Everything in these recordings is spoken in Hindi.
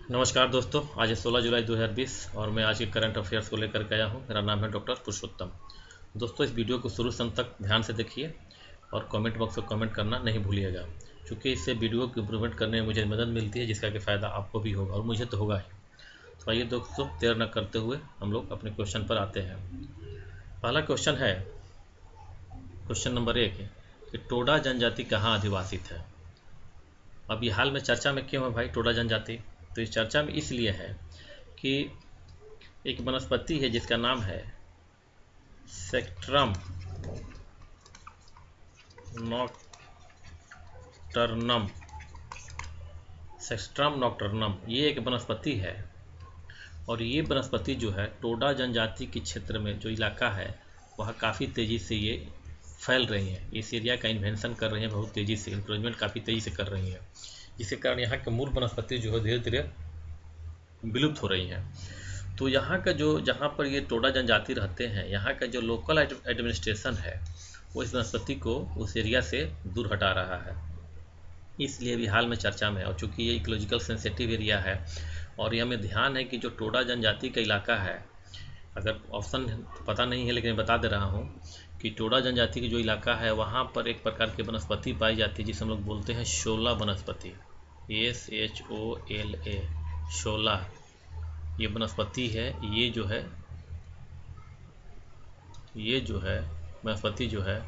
नमस्कार दोस्तों, आज है 16 जुलाई 2020 और मैं आज के करंट अफेयर्स को लेकर के आया हूँ। मेरा नाम है डॉक्टर पुरुषोत्तम। दोस्तों, इस वीडियो को शुरू से अंत तक ध्यान से देखिए और कमेंट बॉक्स में कमेंट करना नहीं भूलिएगा, क्योंकि इससे वीडियो को इम्प्रूवमेंट करने में मुझे मदद मिलती है, जिसका कि फ़ायदा आपको भी होगा और मुझे तो होगा ही। तो आइए दोस्तों, देर न करते हुए हम लोग अपने क्वेश्चन पर आते हैं। पहला क्वेश्चन है, क्वेश्चन नंबर 1 कि टोडा जनजाति कहाँ अधिवासित है। अब ये हाल में चर्चा में क्यों है भाई टोडा जनजाति? तो इस चर्चा में इसलिए है कि एक वनस्पति है जिसका नाम है सेक्ट्रम नॉक्टर्नम। सेक्ट्रम नॉक्टर्नम ये एक वनस्पति है और ये वनस्पति जो है टोडा जनजाति के क्षेत्र में जो इलाका है वह काफ़ी तेज़ी से ये फैल रही है। इस एरिया का इन्वेंशन कर रही है बहुत तेज़ी से, इंक्रोचमेंट काफ़ी तेज़ी से कर रही है, जिसके कारण यहाँ के मूल वनस्पति जो है धीरे धीरे विलुप्त हो रही हैं। तो यहाँ का जो जहाँ पर ये टोडा जनजाति रहते हैं, यहाँ का जो लोकल एडमिनिस्ट्रेशन है वो इस वनस्पति को उस एरिया से दूर हटा रहा है, इसलिए भी हाल में चर्चा में है। और चूँकि ये इकोलॉजिकल सेंसिटिव एरिया है और ये हमें ध्यान है कि जो टोडा जनजाति का इलाका है, अगर ऑप्शन पता नहीं है लेकिन मैं बता दे रहा हूँ कि टोडा जनजाति की जो इलाका है वहाँ पर एक प्रकार की वनस्पति पाई जाती है जिसे हम लोग बोलते हैं शोला वनस्पति, SHOLA, शोला ये वनस्पति है। ये जो है वनस्पति जो है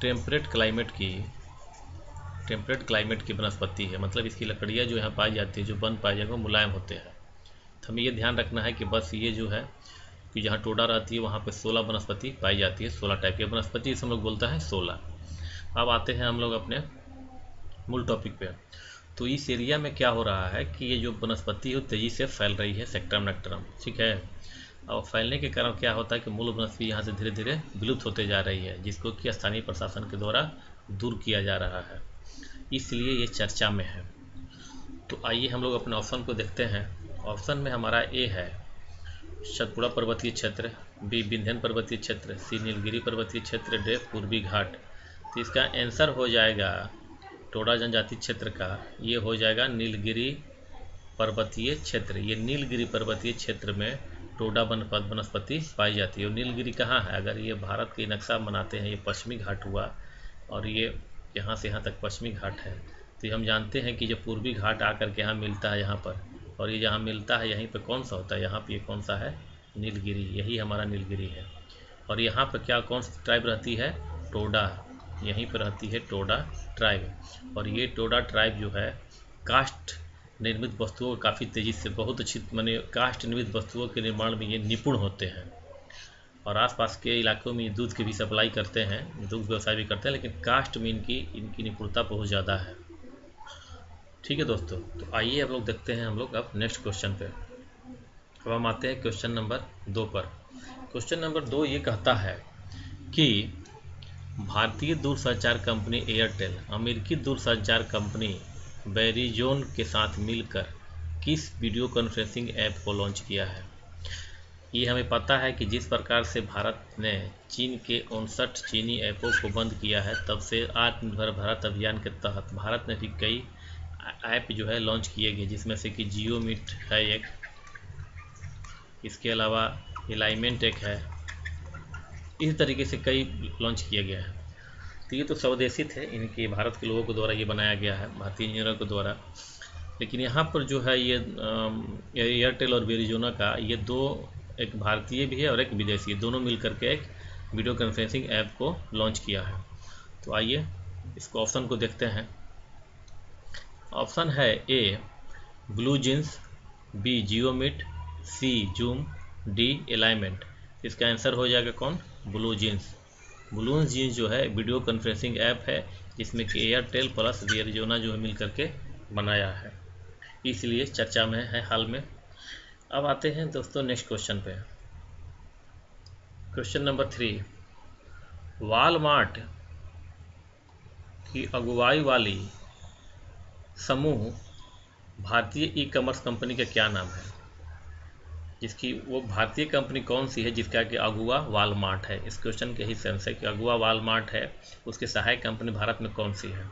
टेम्परेट क्लाइमेट की वनस्पति है। मतलब इसकी लकड़ियाँ जो यहाँ पाई जाती है, जो वन पाई जाएगा वो मुलायम होते हैं। तो हमें ये ध्यान रखना है कि बस ये जो है कि जहाँ टोडा रहती है वहाँ पे 16 वनस्पति पाई जाती है, 16 टाइप की वनस्पति, इसे हम लोग बोलता है 16। अब आते हैं हम लोग अपने मूल टॉपिक पे। तो इस एरिया में क्या हो रहा है कि ये जो वनस्पति है तेज़ी से फैल रही है, सेक्ट्रम नेक्ट्रम, ठीक है। और फैलने के कारण क्या होता है कि मूल वनस्पति यहाँ से धीरे धीरे विलुप्त होते जा रही है, जिसको कि स्थानीय प्रशासन के द्वारा दूर किया जा रहा है, इसलिए ये चर्चा में है। तो आइए हम लोग अपने ऑप्शन को देखते हैं। ऑप्शन में हमारा ए है सतपुड़ा पर्वतीय क्षेत्र, बी विंध्यन पर्वतीय क्षेत्र, सी नीलगिरी पर्वतीय क्षेत्र, डी पूर्वी घाट। तो इसका आंसर हो जाएगा टोडा जनजाति क्षेत्र का, ये हो जाएगा नीलगिरी पर्वतीय क्षेत्र। ये नीलगिरी पर्वतीय क्षेत्र में टोडा वनस्पति पाई जाती है। और नीलगिरी कहाँ है? अगर ये भारत के नक्शा बनाते हैं, ये पश्चिमी घाट हुआ और ये यहाँ से यहाँ तक पश्चिमी घाट है। तो हम जानते हैं कि जो पूर्वी घाट आकर के यहाँ मिलता है यहाँ पर, और ये जहाँ मिलता है यहीं पर कौन सा होता है? यहाँ पर ये कौन सा है? नीलगिरी, यही हमारा नीलगिरी है। और यहाँ पर क्या कौन सी ट्राइब रहती है? टोडा, यहीं पर रहती है टोडा ट्राइब। और ये टोडा ट्राइब जो है कास्ट निर्मित वस्तुओं काफ़ी तेज़ी से, बहुत अच्छी माने कास्ट निर्मित वस्तुओं के निर्माण में ये निपुण होते हैं। और आसपास के इलाकों में दूध की भी सप्लाई करते हैं, दुग्ध व्यवसाय भी करते हैं, लेकिन कास्ट में इनकी निपुणता बहुत ज़्यादा है। ठीक है दोस्तों, तो आइए अब लोग देखते हैं हम लोग अब नेक्स्ट क्वेश्चन पे। अब हम आते हैं क्वेश्चन नंबर 2 पर। क्वेश्चन नंबर 2 ये कहता है कि भारतीय दूरसंचार कंपनी एयरटेल अमेरिकी दूरसंचार कंपनी वेरिजोन के साथ मिलकर किस वीडियो कॉन्फ्रेंसिंग ऐप को लॉन्च किया है। ये हमें पता है कि जिस प्रकार से भारत ने चीन के 59 चीनी ऐपों को बंद किया है, तब से आत्मनिर्भर भारत अभियान के तहत भारत ने भी कई ऐप जो है लॉन्च किए गए, जिसमें से कि जियो मीट है एक, इसके अलावा एलाइनमेंट एक है, इस तरीके से कई लॉन्च किए गए हैं। तो ये तो स्वदेशी थे, इनके भारत के लोगों के द्वारा ये बनाया गया है, भारतीय इंजीनियरों के द्वारा। लेकिन यहाँ पर जो है ये एयरटेल और वेरिजोना का ये दो, एक भारतीय भी है और एक विदेशी, दोनों मिल करके एक वीडियो कॉन्फ्रेंसिंग ऐप को लॉन्च किया है। तो आइए इसको ऑप्शन को देखते हैं। ऑप्शन है ए ब्लू जींस, बी जियो मीट, सी जूम, डी एलाइनमेंट। इसका आंसर हो जाएगा कौन? Blue jeans. ब्लू जींस जो है वीडियो कॉन्फ्रेंसिंग ऐप है, जिसमें कि एयरटेल प्लस वेरिजोना जो है मिल करके बनाया है, इसलिए चर्चा में है हाल में। अब आते हैं दोस्तों नेक्स्ट क्वेश्चन पे। क्वेश्चन नंबर 3, वॉलमार्ट की अगुवाई वाली समूह भारतीय ई कॉमर्स कंपनी का क्या नाम है? जिसकी वो भारतीय कंपनी कौन सी है जिसका कि अगुवा वॉलमार्ट है? इस क्वेश्चन के ही सेंस है कि अगुवा वॉलमार्ट है, उसकी सहायक कंपनी भारत में कौन सी है?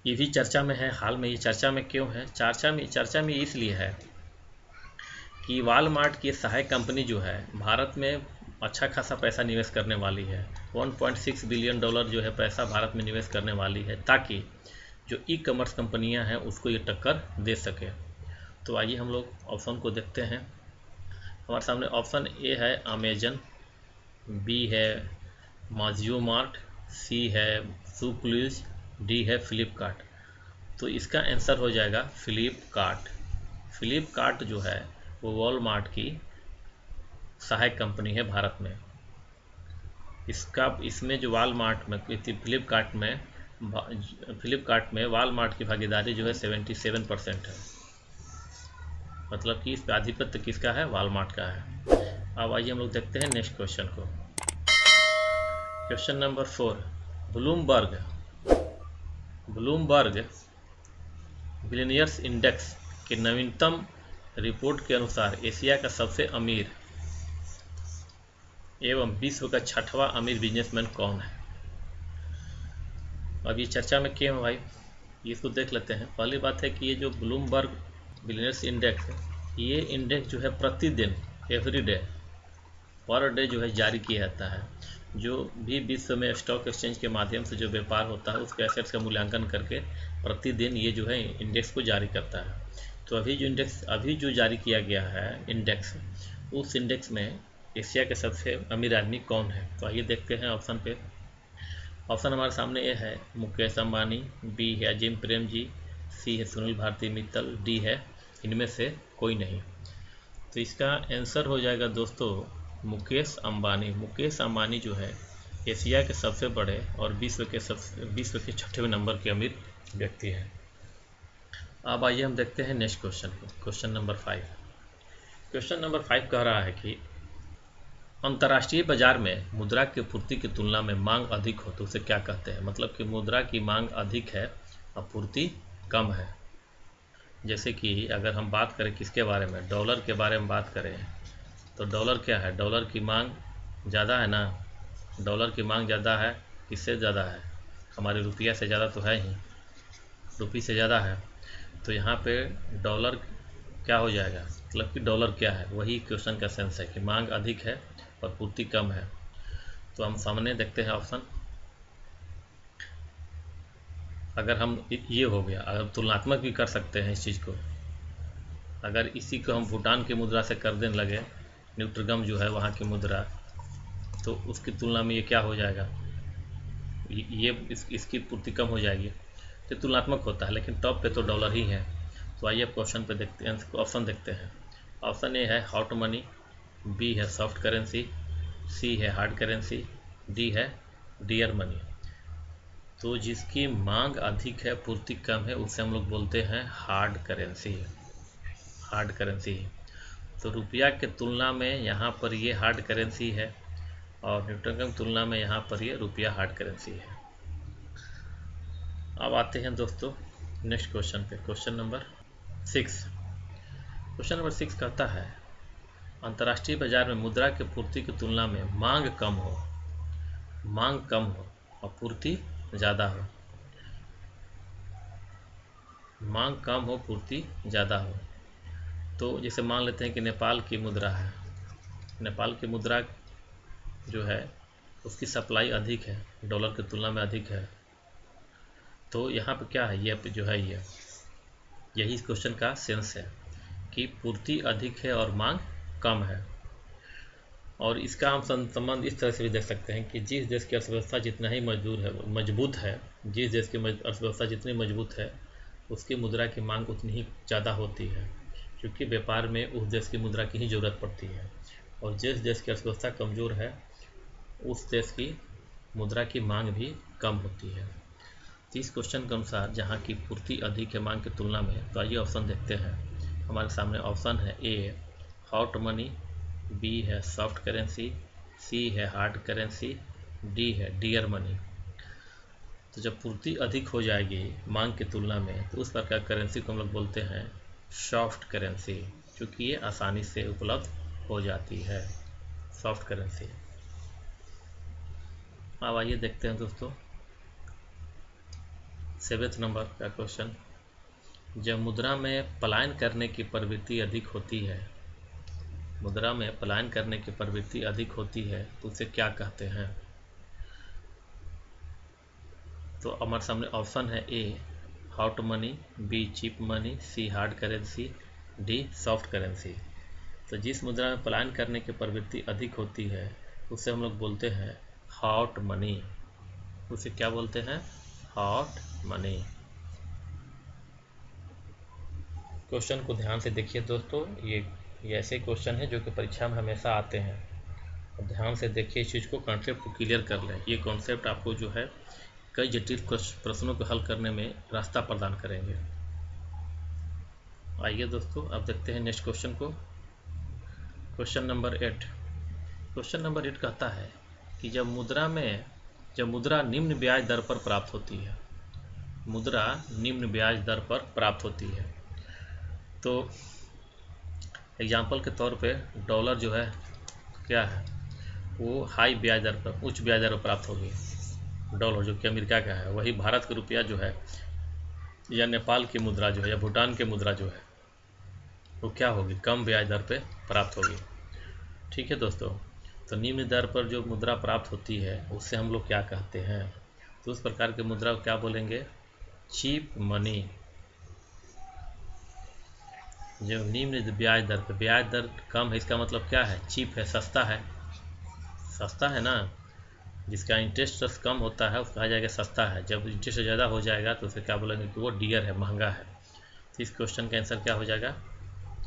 ये भी चर्चा में है हाल में। ये चर्चा में क्यों है? चर्चा में इसलिए है कि वॉलमार्ट की सहायक कंपनी जो है भारत में अच्छा खासा पैसा निवेश करने वाली है। 1.6 बिलियन डॉलर जो है पैसा भारत में निवेश करने वाली है, ताकि जो ई कॉमर्स कंपनियां हैं उसको ये टक्कर दे सके। तो आइए हम लोग ऑप्शन को देखते हैं। हमारे सामने ऑप्शन ए है अमेजन, बी है माजियो मार्ट, सी है सुप्लीज, डी है फ्लिपकार्ट। तो इसका आंसर हो जाएगा फ्लिपकार्ट। फ्लिपकार्ट जो है वो वॉलमार्ट की सहायक कंपनी है भारत में। इसमें जो वॉलमार्ट में फ्लिपकार्ट में वॉलमार्ट की भागीदारी जो है 77% है। मतलब कि इस पर आधिपत्य किसका है? वॉलमार्ट का है। अब आइए हम लोग देखते हैं नेक्स्ट क्वेश्चन को। Question number 4, Bloomberg billionaires index के नवीनतम रिपोर्ट के अनुसार एशिया का सबसे अमीर एवं विश्व का 6वां अमीर बिजनेसमैन कौन है? अब ये चर्चा में क्यों है भाई, इसको देख लेते हैं। पहली बात है कि ये जो ब्लूमबर्ग बिलियनियर्स इंडेक्स है, ये इंडेक्स जो है प्रतिदिन एवरी डे पर डे जो है जारी किया जाता है। जो भी विश्व में स्टॉक एक्सचेंज के माध्यम से जो व्यापार होता है उसके एसेट्स का मूल्यांकन करके प्रतिदिन ये जो है इंडेक्स को जारी करता है। तो अभी जो जारी किया गया है इंडेक्स, उस इंडेक्स में एशिया के सबसे अमीर आदमी कौन है? तो आइए देखते हैं ऑप्शन पे। ऑप्शन हमारे सामने ए है मुकेश अंबानी, बी है अजिम प्रेमजी, सी है सुनील भारती मित्तल, डी है इनमें से कोई नहीं। तो इसका आंसर हो जाएगा दोस्तों मुकेश अंबानी। मुकेश अंबानी जो है एशिया के सबसे बड़े और विश्व के 6वें नंबर के अमीर व्यक्ति हैं। अब आइए हम देखते हैं नेक्स्ट क्वेश्चन को। क्वेश्चन नंबर 5 कह रहा है कि अंतर्राष्ट्रीय बाजार में मुद्रा की पूर्ति की तुलना में मांग अधिक हो तो उसे क्या कहते हैं? मतलब कि मुद्रा की मांग अधिक है और पूर्ति कम है। जैसे कि अगर हम बात करें किसके बारे में, डॉलर के बारे में बात करें, तो डॉलर क्या है? डॉलर की मांग ज़्यादा है ना। डॉलर की मांग ज़्यादा है, किससे ज़्यादा है? हमारे रुपया से ज़्यादा तो है ही, रुपये से ज़्यादा है। तो यहाँ पे डॉलर क्या हो जाएगा? मतलब कि डॉलर क्या है, वही क्वेश्चन का सेंस है कि मांग अधिक है और पूर्ति कम है। तो हम सामने देखते हैं ऑप्शन। अगर हम ये हो गया, अगर तुलनात्मक भी कर सकते हैं इस चीज़ को। अगर इसी को हम भूटान की मुद्रा से कर देने लगे, न्यूट्रगम जो है वहाँ की मुद्रा, तो उसकी तुलना में ये क्या हो जाएगा? इसकी पूर्ति कम हो जाएगी। तो तुलनात्मक होता है, लेकिन टॉप पे तो डॉलर ही है। तो आइए क्वेश्चन पे देखते हैं, ऑप्शन देखते हैं। ऑप्शन ए है हॉट मनी, बी है सॉफ्ट करेंसी, सी है हार्ड करेंसी, डी है डियर मनी। तो जिसकी मांग अधिक है पूर्ति कम है उसे हम लोग बोलते हैं हार्ड करेंसी। Hard currency. तो रुपया के तुलना में यहाँ पर ये हार्ड करेंसी है और न्यूट्रगम की तुलना में यहाँ पर ये रुपया हार्ड करेंसी है। अब आते हैं दोस्तों नेक्स्ट क्वेश्चन पे। क्वेश्चन नंबर 6 कहता है अंतर्राष्ट्रीय बाजार में मुद्रा की पूर्ति की तुलना में मांग कम हो और पूर्ति ज़्यादा हो। मांग कम हो, पूर्ति ज़्यादा हो। तो जैसे मान लेते हैं कि नेपाल की मुद्रा है, नेपाल की मुद्रा जो है उसकी सप्लाई अधिक है, डॉलर की तुलना में अधिक है। तो यहाँ पर क्या है, ये जो है यही क्वेश्चन का सेंस है कि पूर्ति अधिक है और मांग कम है। और इसका हम संबंध इस तरह से भी देख सकते हैं कि जिस देश की अर्थव्यवस्था जितना ही मजबूत है, जिस देश की अर्थव्यवस्था जितनी मजबूत है उसकी मुद्रा की मांग उतनी ही ज़्यादा होती है, क्योंकि व्यापार में उस देश की मुद्रा की ही ज़रूरत पड़ती है। और जिस देश की अर्थव्यवस्था कमज़ोर है उस देश की मुद्रा की मांग भी कम होती है। तो इस क्वेश्चन के अनुसार जहाँ की पूर्ति अधिक है मांग की तुलना में, तो आइए ऑप्शन देखते हैं। हमारे सामने ऑप्शन है ए हॉट मनी, बी है सॉफ्ट करेंसी, सी है हार्ड करेंसी, डी है डियर मनी। तो जब पूर्ति अधिक हो जाएगी मांग की तुलना में तो उस प्रकार करेंसी को हम लोग बोलते हैं सॉफ्ट करेंसी, क्योंकि ये आसानी से उपलब्ध हो जाती है, सॉफ्ट करेंसी। अब आइए देखते हैं दोस्तों 7वें नंबर का क्वेश्चन, जब मुद्रा में पलायन करने की प्रवृत्ति अधिक होती है, मुद्रा में पलायन करने की प्रवृत्ति अधिक होती है तो उसे क्या कहते हैं? तो हमारे सामने ऑप्शन है a hot money, B cheap money, C hard currency, D soft currency. तो जिस मुद्रा में पलायन करने की प्रवृत्ति अधिक होती है उसे हम लोग बोलते हैं हॉट मनी। उसे क्या बोलते हैं? Hot money. क्वेश्चन को ध्यान से देखिए दोस्तों, ये ऐसे क्वेश्चन है जो कि परीक्षा में हमेशा आते हैं। और ध्यान से देखिए, इस चीज़ को, कॉन्सेप्ट को क्लियर कर लें। ये कॉन्सेप्ट आपको जो है कई जटिल प्रश्नों को हल करने में रास्ता प्रदान करेंगे। आइए दोस्तों, अब देखते हैं नेक्स्ट क्वेश्चन को। Question number 8। क्वेश्चन नंबर 8 कहता है कि जब मुद्रा निम्न ब्याज दर पर प्राप्त होती है, मुद्रा निम्न ब्याज दर पर प्राप्त होती है, तो एग्जाम्पल के तौर पे डॉलर जो है क्या है, वो हाई ब्याज दर पर, उच्च ब्याज दर पर प्राप्त होगी। डॉलर जो कि अमेरिका का है, वही भारत का रुपया जो है, या नेपाल की मुद्रा जो है, या भूटान की मुद्रा जो है, वो क्या होगी, कम ब्याज दर पे प्राप्त होगी। ठीक है दोस्तों, तो निम्न दर पर जो मुद्रा प्राप्त होती है उससे हम लोग क्या कहते हैं? तो उस प्रकार की मुद्रा को क्या बोलेंगे? Cheap money. जो निम्न ब्याज दर पे, ब्याज दर कम है, इसका मतलब क्या है? चीप है, सस्ता है, सस्ता है ना। जिसका इंटरेस्ट कम होता है उसका कहा जाएगा सस्ता है। जब इंटरेस्ट ज़्यादा हो जाएगा तो उसे क्या बोलेंगे कि वो डियर है, महंगा है। तो इस क्वेश्चन का आंसर क्या हो जाएगा?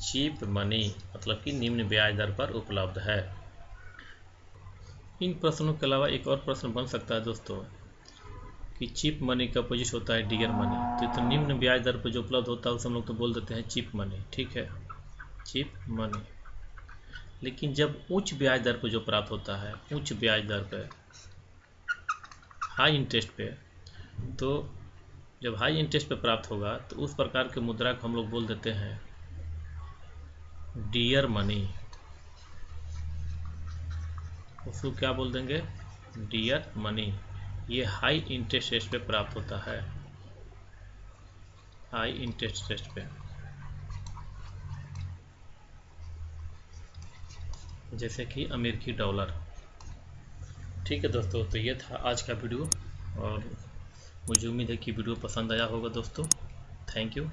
चीप मनी, मतलब कि निम्न ब्याज दर पर उपलब्ध है। इन प्रश्नों के अलावा एक और प्रश्न बन सकता है दोस्तों कि चीप मनी का अपोजिट होता है डियर मनी। तो निम्न ब्याज दर पर जो उपलब्ध होता है उसे हम लोग तो बोल देते हैं चीप मनी। ठीक है, चीप मनी। लेकिन जब उच्च ब्याज दर पर जो प्राप्त होता है, उच्च ब्याज दर पर, हाई इंटरेस्ट पे, तो जब हाई इंटरेस्ट पे प्राप्त होगा तो उस प्रकार के मुद्रा को हम लोग बोल देते हैं डियर मनी। उसको क्या बोल देंगे? Dear money. ये हाई इंटरेस्ट रेट पे प्राप्त होता है, हाई इंटरेस्ट रेट पे, जैसे कि अमेरिकी डॉलर। ठीक है दोस्तों, तो ये था आज का वीडियो, और मुझे उम्मीद है कि वीडियो पसंद आया होगा दोस्तों। Thank you.